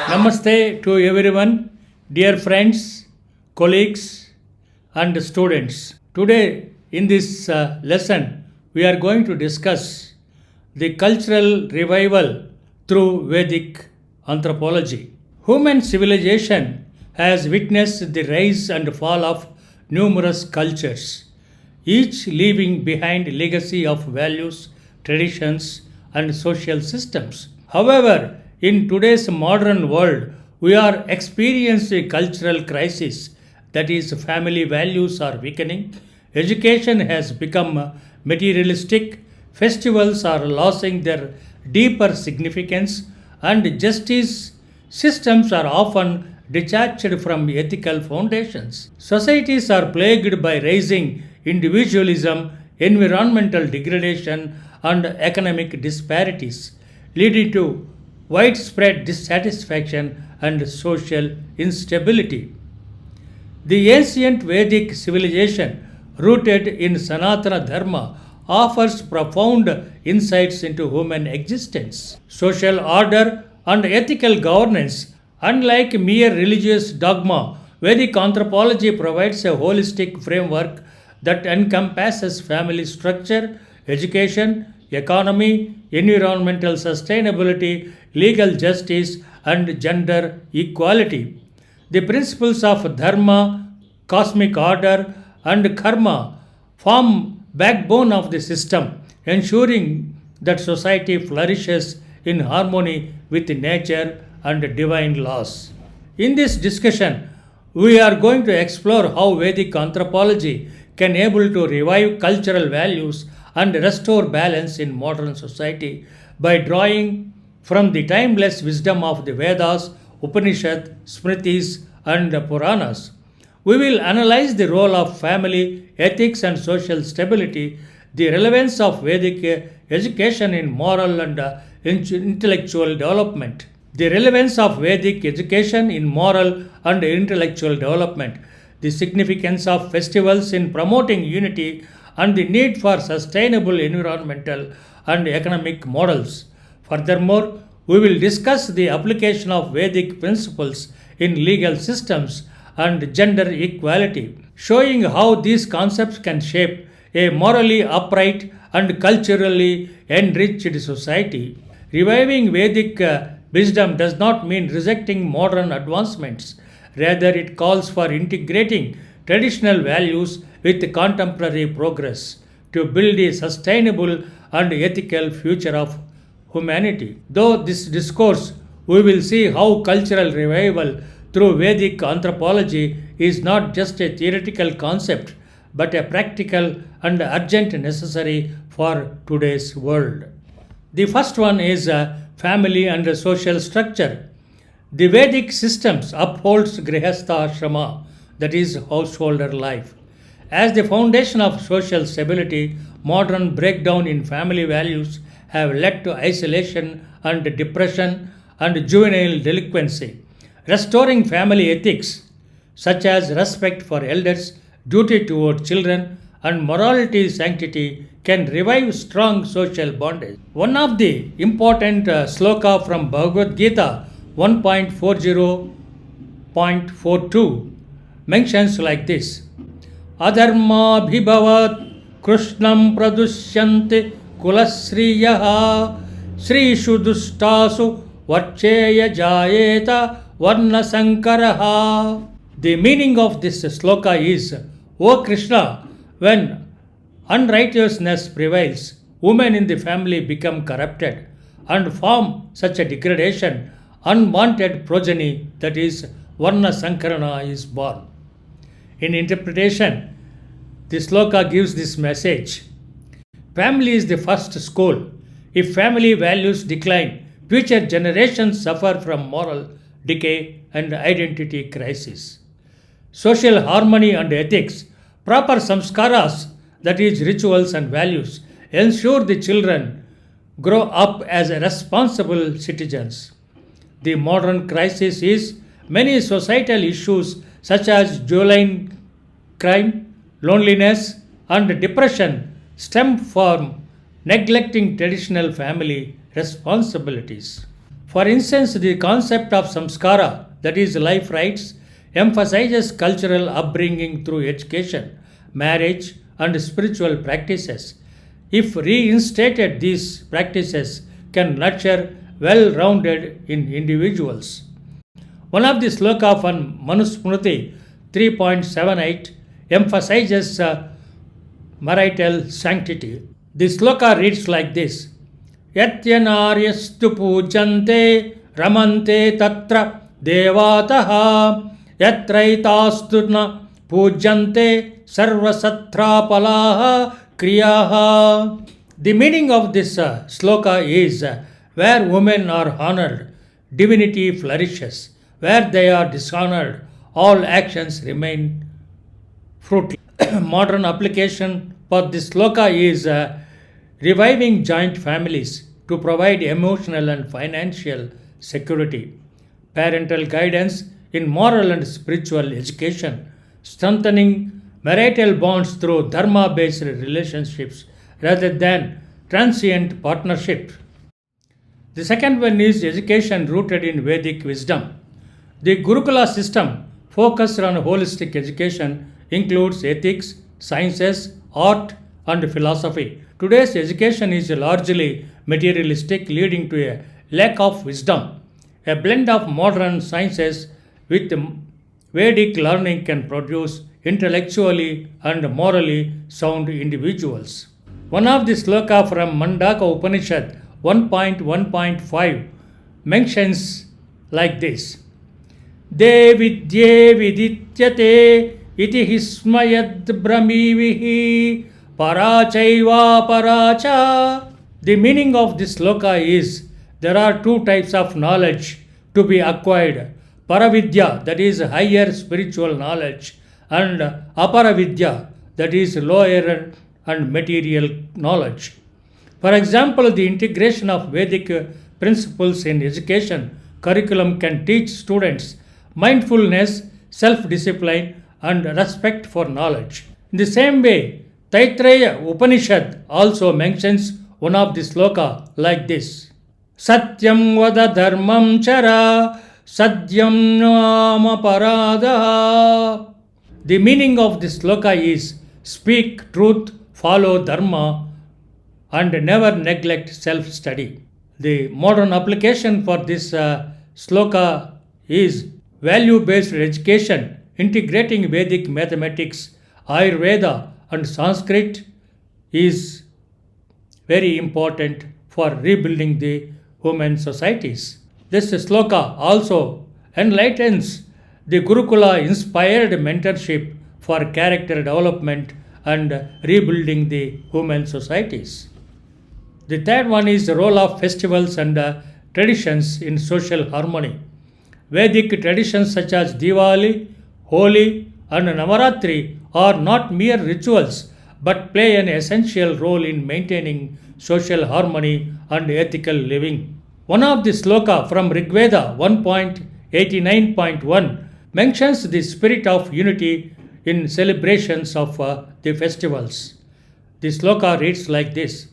Namaste to everyone, dear friends, colleagues, and students. Today, in this lesson, we are going to discuss the cultural revival through Vedic anthropology. Human civilization has witnessed the rise and fall of numerous cultures, each leaving behind a legacy of values, traditions, and social systems. However, in today's modern world, we are experiencing a cultural crisis, that is, family values are weakening, education has become materialistic, festivals are losing their deeper significance, and justice systems are often detached from ethical foundations. Societies are plagued by rising individualism, environmental degradation, and economic disparities, leading to widespread dissatisfaction and social instability. The ancient Vedic civilization, rooted in Sanatana Dharma, offers profound insights into human existence, social order, and ethical governance. Unlike mere religious dogma, Vedic anthropology provides a holistic framework that encompasses family structure, education, economy, environmental sustainability, legal justice, and gender equality. The principles of dharma, cosmic order, and karma form backbone of the system, ensuring that society flourishes in harmony with nature and divine laws. In this discussion, we are going to explore how Vedic anthropology can able to revive cultural values and restore balance in modern society by drawing from the timeless wisdom of the Vedas, Upanishads, Smritis, and Puranas. We will analyze the role of family, ethics, and social stability, the relevance of Vedic education in moral and intellectual development. The relevance of Vedic education in moral and intellectual development, the significance of festivals in promoting unity, and the need for sustainable environmental and economic models. Furthermore, we will discuss the application of Vedic principles in legal systems and gender equality, showing how these concepts can shape a morally upright and culturally enriched society. Reviving Vedic wisdom does not mean rejecting modern advancements. Rather, it calls for integrating traditional values with contemporary progress to build a sustainable and ethical future of humanity. Though this discourse, we will see how cultural revival through Vedic anthropology is not just a theoretical concept but a practical and urgent necessary for today's world. The first one is family and social structure. The Vedic systems upholds grihastha ashrama, that is householder life. As the foundation of social stability, modern breakdown in family values have led to isolation and depression and juvenile delinquency. Restoring family ethics, such as respect for elders, duty toward children, and morality sanctity, can revive strong social bondage. One of the important sloka from Bhagavad Gita 1.40.42 mentions like this: Adharma bhibavat krishnam pradushyanti kulasriyaha srishu dustasu varcheya jayeta varna sankaraha. The meaning of this sloka is, O Krishna, when unrighteousness prevails, women in the family become corrupted and form such a degradation, unwanted progeny, that is, Varna Sankarana, is born. In interpretation, the sloka gives this message: family is the first school. If family values decline, future generations suffer from moral decay and identity crisis. Social harmony and ethics, proper samskaras, that is, rituals and values, ensure the children grow up as responsible citizens. The modern crisis is many societal issues such as juvenile crime, loneliness, and depression stem from neglecting traditional family responsibilities. For instance, the concept of samskara, that is life rights, emphasizes cultural upbringing through education, marriage, and spiritual practices. If reinstated, these practices can nurture well rounded in individuals. One of the sloka from Manusmriti 3.78 emphasizes marital sanctity. The sloka reads like this: Yatyanaryastu pujante ramante tatra devataha yatraitastu na pujante sarvasatrapalaha kriyaha. The meaning of this sloka is where women are honored, divinity flourishes. Where they are dishonored, all actions remain fruitless. Modern application for this sloka is reviving joint families to provide emotional and financial security, parental guidance in moral and spiritual education, strengthening marital bonds through dharma based relationships rather than transient partnership. The second one is education rooted in Vedic wisdom. The Gurukula system, focused on holistic education, includes ethics, sciences, art, and philosophy. Today's education is largely materialistic, leading to a lack of wisdom. A blend of modern sciences with Vedic learning can produce intellectually and morally sound individuals. One of the sloka from Mandaka Upanishad 1.1.5 mentions like this: De vidye vidityate iti hismayad brahmivihi parachaiva paracha. The meaning of this sloka is there are two types of knowledge to be acquired: paravidya, that is higher spiritual knowledge, and aparavidya, that is lower and material knowledge. For example, the integration of Vedic principles in education curriculum can teach students mindfulness, self discipline, and respect for knowledge. In the same way, Taittiriya Upanishad also mentions one of the sloka like this: Satyam vada dharmam chara sadyam nama paradaha. The meaning of this sloka is speak truth, follow dharma, and never neglect self study. The modern application for this sloka is value based education, integrating Vedic mathematics, Ayurveda, and Sanskrit is very important for rebuilding the human societies. This sloka also enlightens the Gurukula inspired mentorship for character development and rebuilding the human societies. The third one is the role of festivals and traditions in social harmony. Vedic traditions such as Diwali, Holi, and Navaratri are not mere rituals but play an essential role in maintaining social harmony and ethical living. One of the sloka from Rigveda 1.89.1 mentions the spirit of unity in celebrations of the festivals. The sloka reads like this: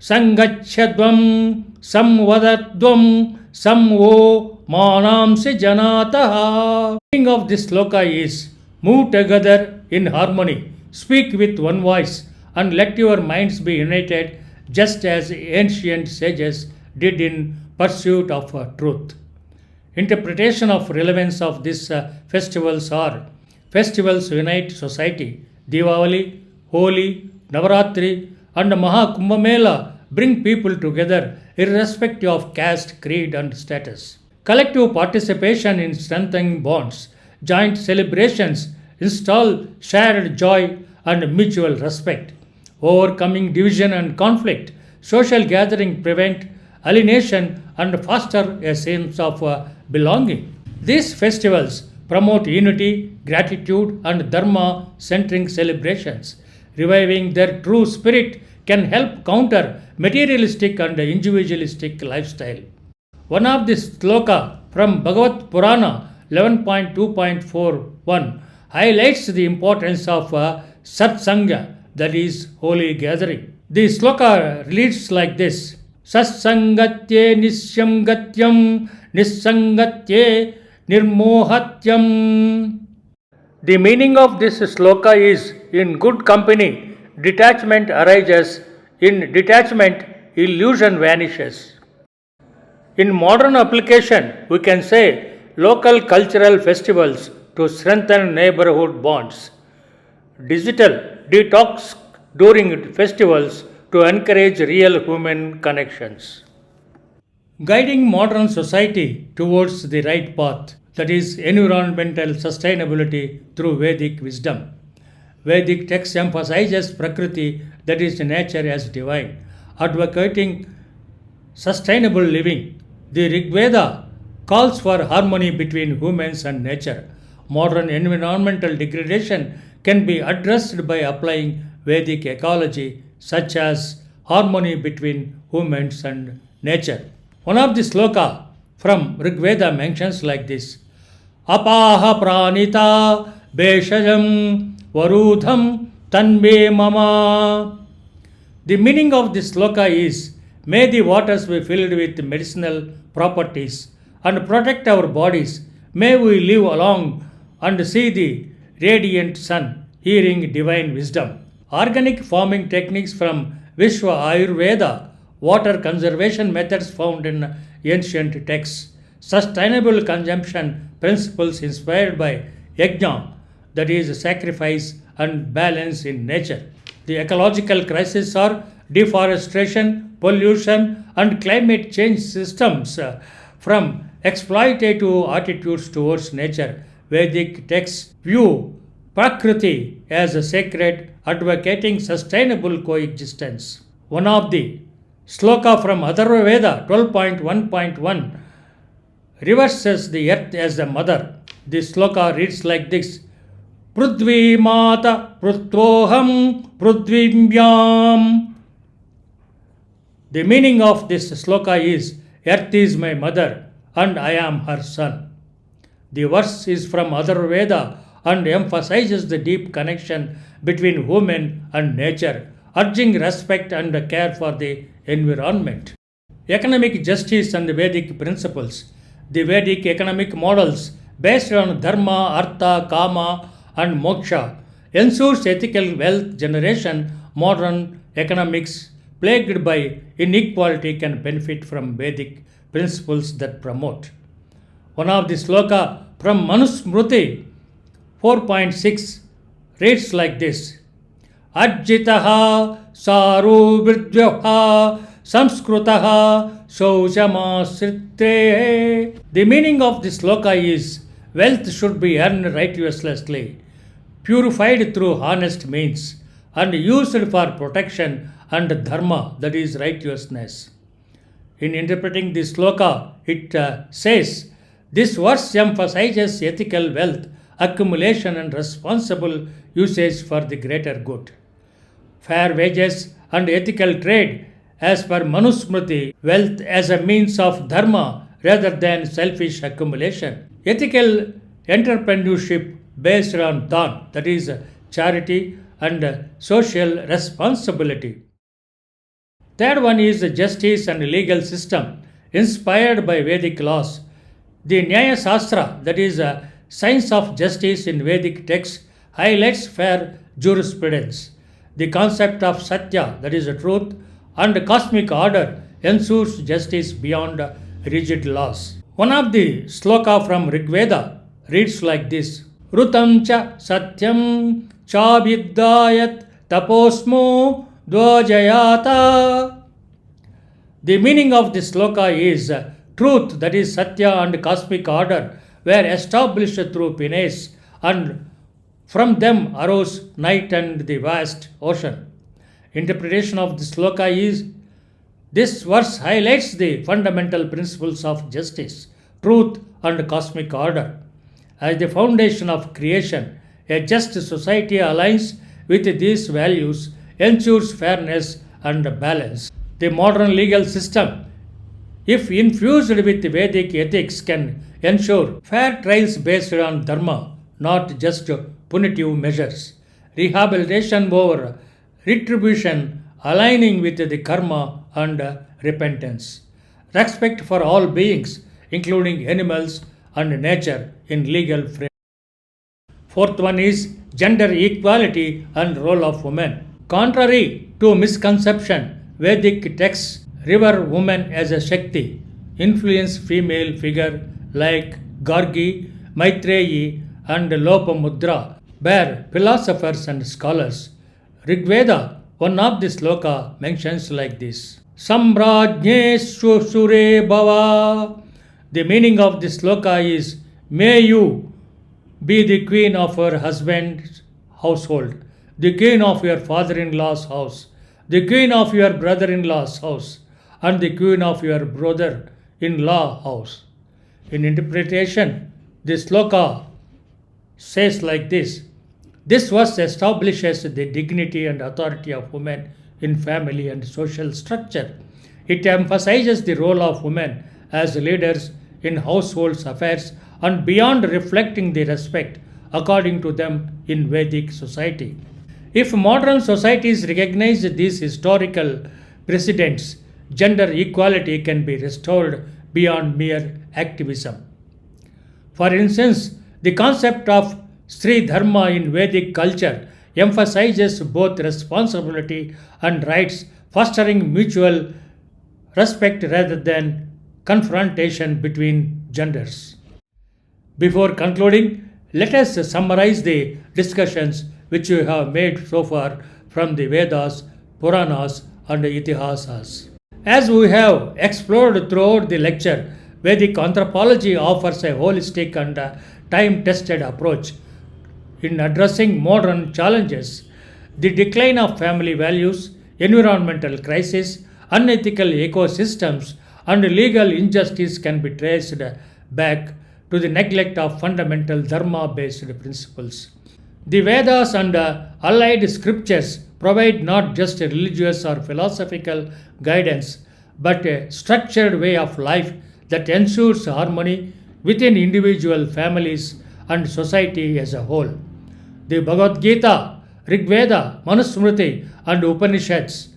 Sangachadvam samvadadvam samvo manamsi janataha. The meaning of this sloka is move together in harmony, speak with one voice, and let your minds be united just as ancient sages did in pursuit of truth. Interpretation of relevance of these festivals are: festivals unite society. Diwali, Holi, Navaratri, and Mahakumbhamela bring people together irrespective of caste, creed, and status. Collective participation in strengthening bonds, joint celebrations install shared joy and mutual respect. Overcoming division and conflict, social gathering prevent alienation and foster a sense of belonging. These festivals promote unity, gratitude, and dharma centering celebrations. Reviving their true spirit can help counter materialistic and individualistic lifestyle. One of the sloka from Bhagavat Purana 11.2.41 highlights the importance of satsanga, that is holy gathering. The sloka reads like this: Sassangatye nisyamgatyam nissangatye nirmohatyam. The meaning of this sloka is, in good company, detachment arises. In detachment, illusion vanishes. In modern application, we can say local cultural festivals to strengthen neighborhood bonds. Digital detox during festivals to encourage real human connections. Guiding modern society towards the right path, that is, environmental sustainability through Vedic wisdom. Vedic text emphasizes Prakriti, that is, nature, as divine, advocating sustainable living. The Rig Veda calls for harmony between humans and nature. Modern environmental degradation can be addressed by applying Vedic ecology, such as harmony between humans and nature. One of the sloka from Rig Veda mentions like this: Apaha pranita beshajam varudham tanve mama. The meaning of this sloka is, may the waters be filled with medicinal properties and protect our bodies. May we live along and see the radiant sun, hearing divine wisdom. Organic farming techniques from Vishwa Ayurveda, water conservation methods found in ancient texts, sustainable consumption principles inspired by yajna, that is, sacrifice and balance in nature. The ecological crises are deforestation, pollution, and climate change systems from exploitative attitudes towards nature. Vedic texts view Prakriti as a sacred, advocating sustainable coexistence. One of the sloka from Atharva Veda 12.1.1 reverses the earth as the mother. The sloka reads like this: Prudvi Mata Prutvoham Prudvimbyam. The meaning of this sloka is, earth is my mother and I am her son. The verse is from Atharva Veda and emphasizes the deep connection between human and nature, urging respect and care for the environment. Economic justice and Vedic principles. The Vedic economic models based on dharma, artha, kama, and moksha ensures ethical wealth generation. Modern economics plagued by inequality can benefit from Vedic principles that promote. One of the sloka from Manusmriti 4.6 reads like this: Ajjitaha saru vidyaha samskrutaha shauchamasritre. The meaning of this sloka is, wealth should be earned righteously, purified through honest means, and used for protection and dharma, that is, righteousness. In interpreting this sloka, it says, this verse emphasizes ethical wealth accumulation and responsible usage for the greater good. Fair wages and ethical trade, as per Manusmriti, wealth as a means of dharma rather than selfish accumulation. Ethical entrepreneurship based on dan, that is, charity and social responsibility. Third one is the justice and legal system inspired by Vedic laws. The Nyaya Shastra, that is, science of justice in Vedic texts, highlights fair jurisprudence. The concept of satya, that is, truth, and cosmic order ensures justice beyond rigid laws. One of the sloka from Rig Veda reads like this: Rutam cha satyam cha vidyayat taposmo dvajayata. The meaning of this sloka is, truth, that is, satya, and cosmic order were established through penance, and from them arose night and the vast ocean. Interpretation of this sloka is, this verse highlights the fundamental principles of justice, truth, and cosmic order. As the foundation of creation, a just society aligns with these values, ensures fairness and balance. The modern legal system, if infused with Vedic ethics, can ensure fair trials based on dharma, not just punitive measures. Rehabilitation over retribution, aligning with the karma and repentance. Respect for all beings, including animals and nature, in legal framework. Fourth one is gender equality and role of women. Contrary to misconception, Vedic texts revere woman as a Shakti, influence female figure like Gargi, Maitreyi, and Lopamudra, were philosophers and scholars. Rigveda, one of the sloka, mentions like this: Samrajne Sure Bhava. The meaning of this sloka is: May you be the queen of your husband's household, the queen of your father in law's house, the queen of your brother in law's house, and the queen of your brother in law house. In interpretation, this sloka says like this: This verse establishes the dignity and authority of women in family and social structure. It emphasizes the role of women as leaders in household affairs and beyond, reflecting the respect according to them in Vedic society. If modern societies recognize these historical precedents, gender equality can be restored beyond mere activism. For instance, the concept of Sri Dharma in Vedic culture emphasizes both responsibility and rights, fostering mutual respect rather than confrontation between genders. Before concluding, let us summarize the discussions which we have made so far from the Vedas, Puranas, and Itihasas. As we have explored throughout the lecture, Vedic anthropology offers a holistic and time tested approach in addressing modern challenges. The decline of family values, environmental crisis, unethical ecosystems, and legal injustice can be traced back to the neglect of fundamental Dharma based principles. The Vedas and allied scriptures provide not just a religious or philosophical guidance, but a structured way of life that ensures harmony within individual families and society as a whole. The Bhagavad Gita, Rigveda, Manusmriti, and Upanishads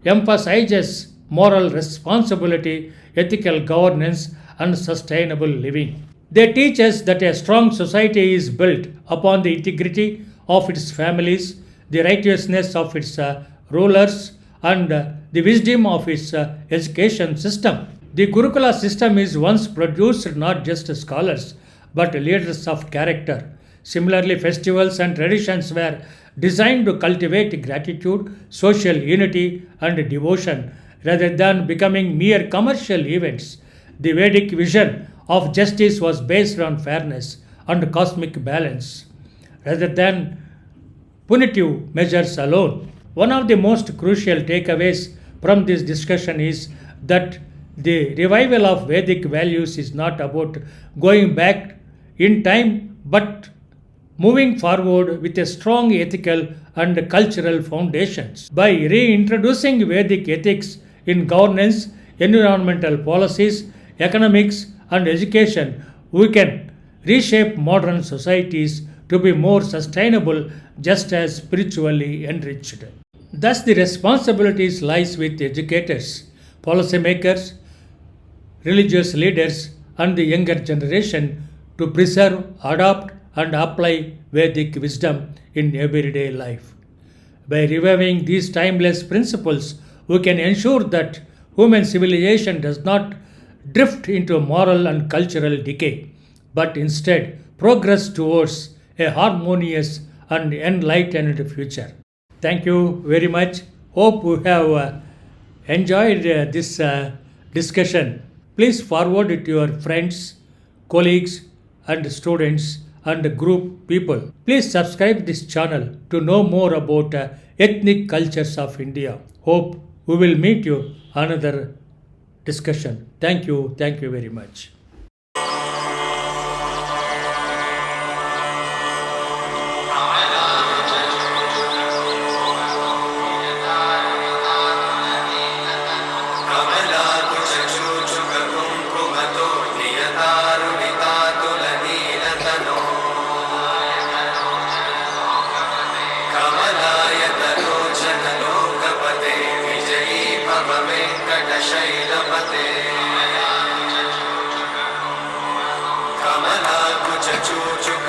emphasizes moral responsibility, ethical governance, and sustainable living. They teach us that a strong society is built upon the integrity of its families, the righteousness of its rulers, and the wisdom of its education system. The Gurukula system is once produced not just scholars but leaders of character. Similarly, festivals and traditions were designed to cultivate gratitude, social unity, and devotion rather than becoming mere commercial events. The Vedic vision of justice was based on fairness and cosmic balance rather than punitive measures alone. One of the most crucial takeaways from this discussion is that the revival of Vedic values is not about going back in time but moving forward with a strong ethical and cultural foundations. By reintroducing Vedic ethics in governance, environmental policies, economics, and education, we can reshape modern societies to be more sustainable just as spiritually enriched. Thus, the responsibilities lies with educators, policymakers, religious leaders, and the younger generation to preserve, adopt, and apply Vedic wisdom in everyday life. By reviving these timeless principles, we can ensure that human civilization does not drift into moral and cultural decay, but instead progress towards a harmonious and enlightened future. Thank you very much. Hope you have enjoyed this discussion. Please forward it to your friends, colleagues, and students and group people. Please subscribe this channel to know more about ethnic cultures of India. Hope we will meet you another discussion. Thank you. Thank you very much. कमलायतलोचनलोकपते विजयी भव मे चोर जो